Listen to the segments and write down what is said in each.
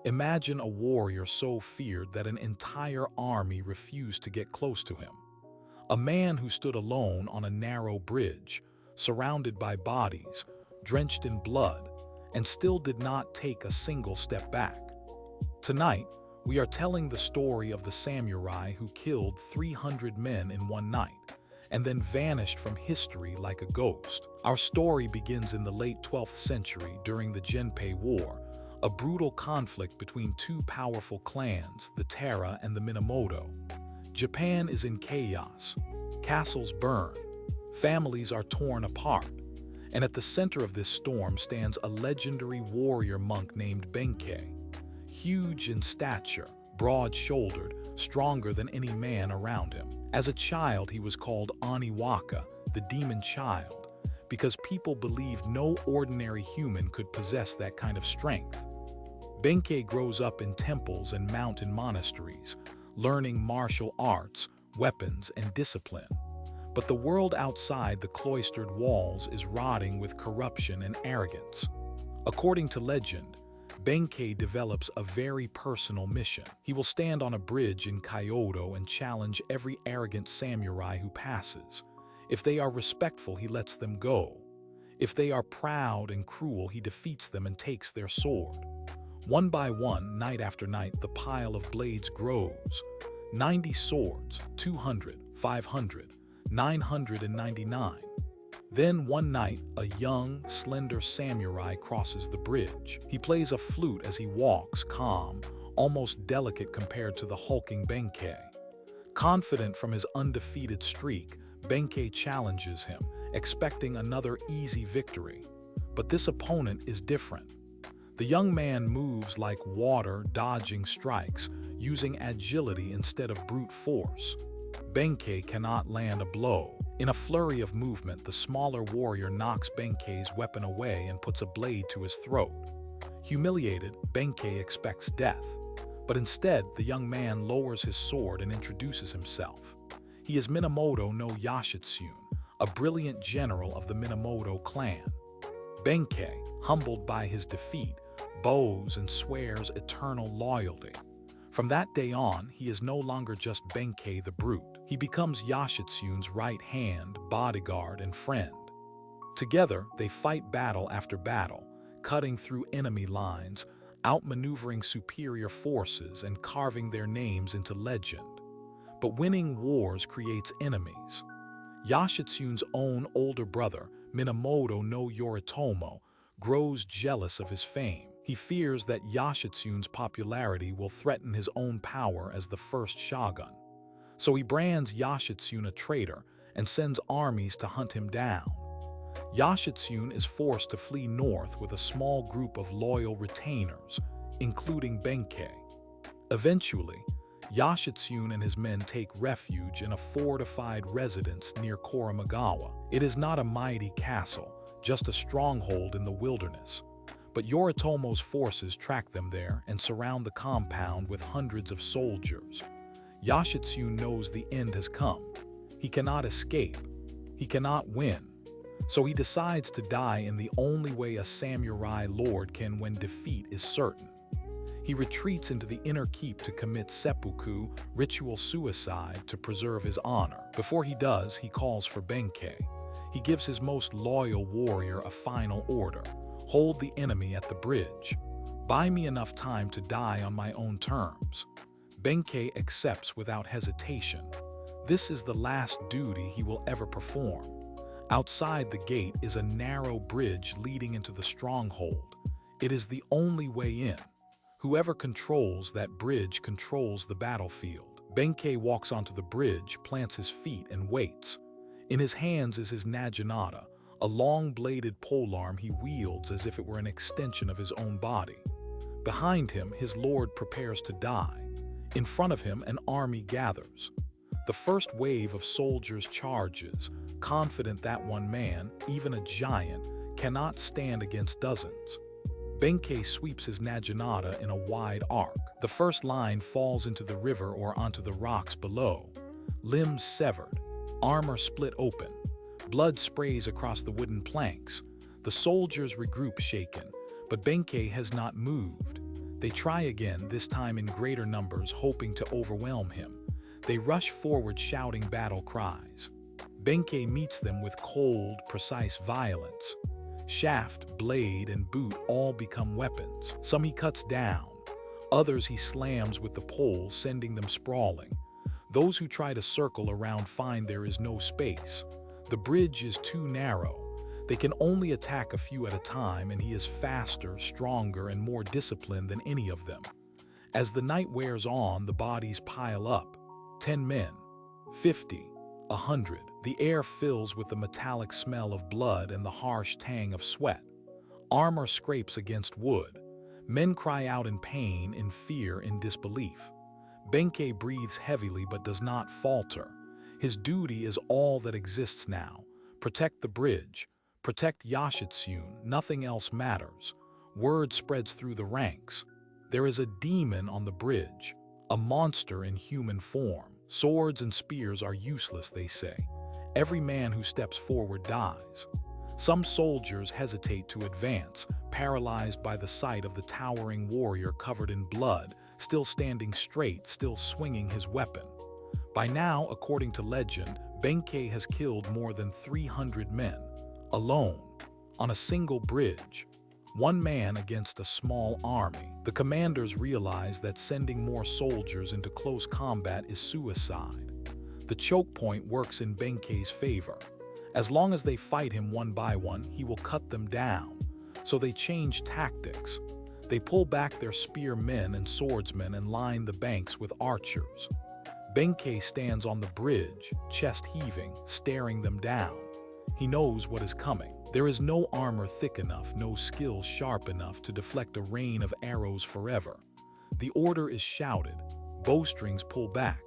Imagine a warrior so feared that an entire army refused to get close to him. A man who stood alone on a narrow bridge, surrounded by bodies, drenched in blood, and still did not take a single step back. Tonight, we are telling the story of the samurai who killed 300 men in one night, and then vanished from history like a ghost. Our story begins in the late 12th century during the Genpei War, a brutal conflict between two powerful clans, the Taira and the Minamoto. Japan is in chaos. Castles burn. Families are torn apart. And at the center of this storm stands a legendary warrior monk named Benkei. Huge in stature, broad-shouldered, stronger than any man around him. As a child, he was called Aniwaka, the demon child, because people believed no ordinary human could possess that kind of strength. Benkei grows up in temples and mountain monasteries, learning martial arts, weapons, and discipline. But the world outside the cloistered walls is rotting with corruption and arrogance. According to legend, Benkei develops a very personal mission. He will stand on a bridge in Kyoto and challenge every arrogant samurai who passes. If they are respectful, he lets them go. If they are proud and cruel, he defeats them and takes their sword. One by one, night after night, the pile of blades grows. 90 swords, 200, 500, 999. Then one night, a young, slender samurai crosses the bridge. He plays a flute as he walks, calm, almost delicate compared to the hulking Benkei. Confident from his undefeated streak, Benkei challenges him, expecting another easy victory. But this opponent is different. The young man moves like water, dodging strikes, using agility instead of brute force. Benkei cannot land a blow. In a flurry of movement, the smaller warrior knocks Benkei's weapon away and puts a blade to his throat. Humiliated, Benkei expects death. But instead, the young man lowers his sword and introduces himself. He is Minamoto no Yoshitsune, a brilliant general of the Minamoto clan. Benkei, humbled by his defeat, bows and swears eternal loyalty. From that day on, he is no longer just Benkei the Brute. He becomes Yoshitsune's right hand, bodyguard, and friend. Together, they fight battle after battle, cutting through enemy lines, outmaneuvering superior forces, and carving their names into legend. But winning wars creates enemies. Yoshitsune's own older brother, Minamoto no Yoritomo, grows jealous of his fame. He fears that Yoshitsune's popularity will threaten his own power as the first shogun. So he brands Yoshitsune a traitor and sends armies to hunt him down. Yoshitsune is forced to flee north with a small group of loyal retainers, including Benkei. Eventually, Yoshitsune and his men take refuge in a fortified residence near Koromagawa. It is not a mighty castle, just a stronghold in the wilderness. But Yoritomo's forces track them there and surround the compound with hundreds of soldiers. Yoshitsune knows the end has come. He cannot escape. He cannot win. So he decides to die in the only way a samurai lord can when defeat is certain. He retreats into the inner keep to commit seppuku, ritual suicide, to preserve his honor. Before he does, he calls for Benkei. He gives his most loyal warrior a final order. Hold the enemy at the bridge. Buy me enough time to die on my own terms. Benkei accepts without hesitation. This is the last duty he will ever perform. Outside the gate is a narrow bridge leading into the stronghold. It is the only way in. Whoever controls that bridge controls the battlefield. Benkei walks onto the bridge, plants his feet, and waits. In his hands is his naginata, a long-bladed polearm he wields as if it were an extension of his own body. Behind him, his lord prepares to die. In front of him, an army gathers. The first wave of soldiers charges, confident that one man, even a giant, cannot stand against dozens. Benkei sweeps his naginata in a wide arc. The first line falls into the river or onto the rocks below. Limbs severed, armor split open. Blood sprays across the wooden planks. The soldiers regroup shaken, but Benkei has not moved. They try again, this time in greater numbers, hoping to overwhelm him. They rush forward shouting battle cries. Benkei meets them with cold, precise violence. Shaft, blade, and boot all become weapons. Some he cuts down. Others he slams with the pole, sending them sprawling. Those who try to circle around find there is no space. The bridge is too narrow. They can only attack a few at a time, and he is faster, stronger, and more disciplined than any of them. As the night wears on, the bodies pile up. 10 men, 50, 100. The air fills with the metallic smell of blood and the harsh tang of sweat. Armor scrapes against wood. Men cry out in pain, in fear, in disbelief. Benkei breathes heavily but does not falter. His duty is all that exists now. Protect the bridge. Protect Yoshitsune. Nothing else matters. Word spreads through the ranks. There is a demon on the bridge, a monster in human form. Swords and spears are useless, they say. Every man who steps forward dies. Some soldiers hesitate to advance, paralyzed by the sight of the towering warrior covered in blood, still standing straight, still swinging his weapon. By now, according to legend, Benkei has killed more than 300 men, alone, on a single bridge. One man against a small army. The commanders realize that sending more soldiers into close combat is suicide. The choke point works in Benkei's favor. As long as they fight him one by one, he will cut them down. So they change tactics. They pull back their spearmen and swordsmen and line the banks with archers. Benkei stands on the bridge, chest heaving, staring them down. He knows what is coming. There is no armor thick enough, no skill sharp enough to deflect a rain of arrows forever. The order is shouted. Bowstrings pull back.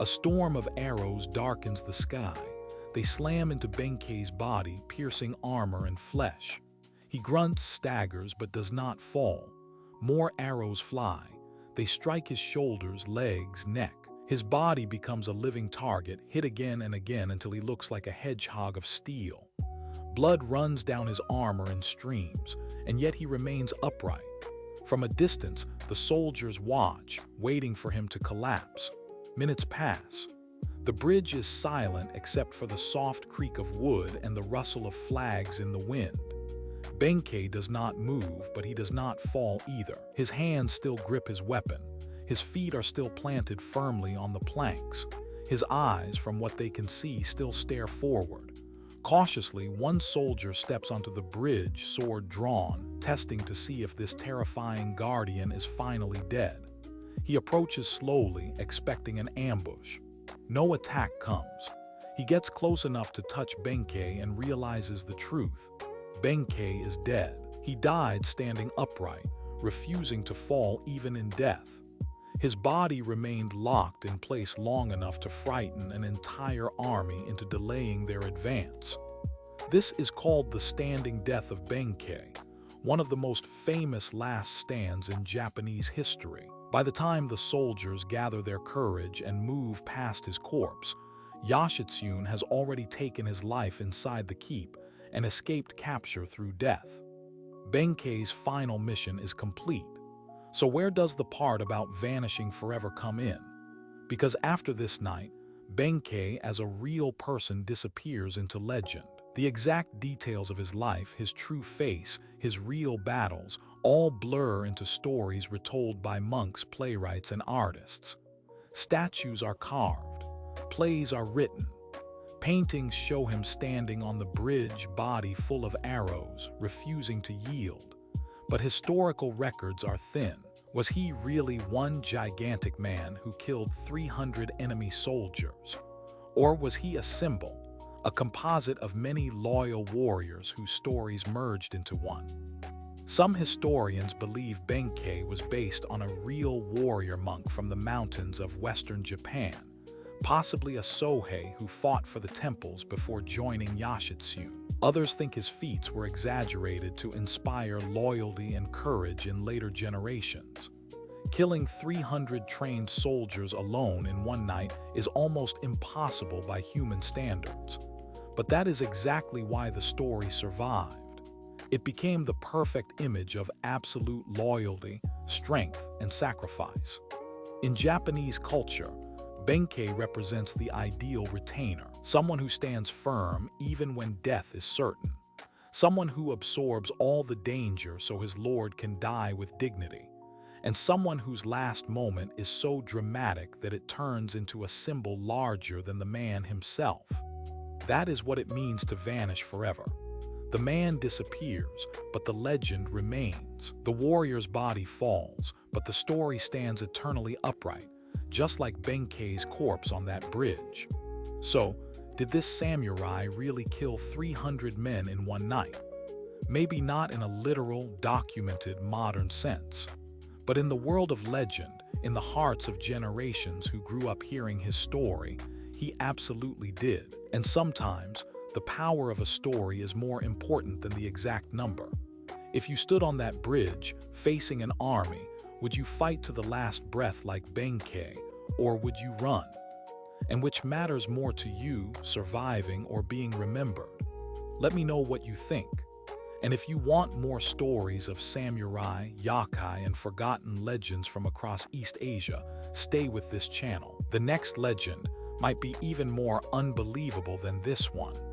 A storm of arrows darkens the sky. They slam into Benkei's body, piercing armor and flesh. He grunts, staggers, but does not fall. More arrows fly. They strike his shoulders, legs, neck. His body becomes a living target, hit again and again until he looks like a hedgehog of steel. Blood runs down his armor in streams, and yet he remains upright. From a distance, the soldiers watch, waiting for him to collapse. Minutes pass. The bridge is silent except for the soft creak of wood and the rustle of flags in the wind. Benkei does not move, but he does not fall either. His hands still grip his weapon. His feet are still planted firmly on the planks. His eyes, from what they can see, still stare forward. Cautiously, one soldier steps onto the bridge, sword drawn, testing to see if this terrifying guardian is finally dead. He approaches slowly, expecting an ambush. No attack comes. He gets close enough to touch Benkei and realizes the truth. Benkei is dead. He died standing upright, refusing to fall even in death. His body remained locked in place long enough to frighten an entire army into delaying their advance. This is called the standing death of Benkei, one of the most famous last stands in Japanese history. By the time the soldiers gather their courage and move past his corpse, Yoshitsune has already taken his life inside the keep and escaped capture through death. Benkei's final mission is complete. So where does the part about vanishing forever come in? Because after this night, Benkei as a real person disappears into legend. The exact details of his life, his true face, his real battles, all blur into stories retold by monks, playwrights, and artists. Statues are carved. Plays are written. Paintings show him standing on the bridge, body full of arrows, refusing to yield. But historical records are thin. Was he really one gigantic man who killed 300 enemy soldiers? Or was he a symbol, a composite of many loyal warriors whose stories merged into one? Some historians believe Benkei was based on a real warrior monk from the mountains of western Japan, possibly a Sohei who fought for the temples before joining Yoshitsune. Others think his feats were exaggerated to inspire loyalty and courage in later generations. Killing 300 trained soldiers alone in one night is almost impossible by human standards. But that is exactly why the story survived. It became the perfect image of absolute loyalty, strength, and sacrifice. In Japanese culture, Benkei represents the ideal retainer, someone who stands firm even when death is certain, someone who absorbs all the danger so his lord can die with dignity, and someone whose last moment is so dramatic that it turns into a symbol larger than the man himself. That is what it means to vanish forever. The man disappears, but the legend remains. The warrior's body falls, but the story stands eternally upright, just like Benkei's corpse on that bridge. So, did this samurai really kill 300 men in one night? Maybe not in a literal, documented, modern sense, but in the world of legend, in the hearts of generations who grew up hearing his story, he absolutely did. And sometimes, the power of a story is more important than the exact number. If you stood on that bridge, facing an army, would you fight to the last breath like Benkei, or would you run? And which matters more to you, surviving or being remembered? Let me know what you think. And if you want more stories of samurai, yokai, and forgotten legends from across East Asia, stay with this channel. The next legend might be even more unbelievable than this one.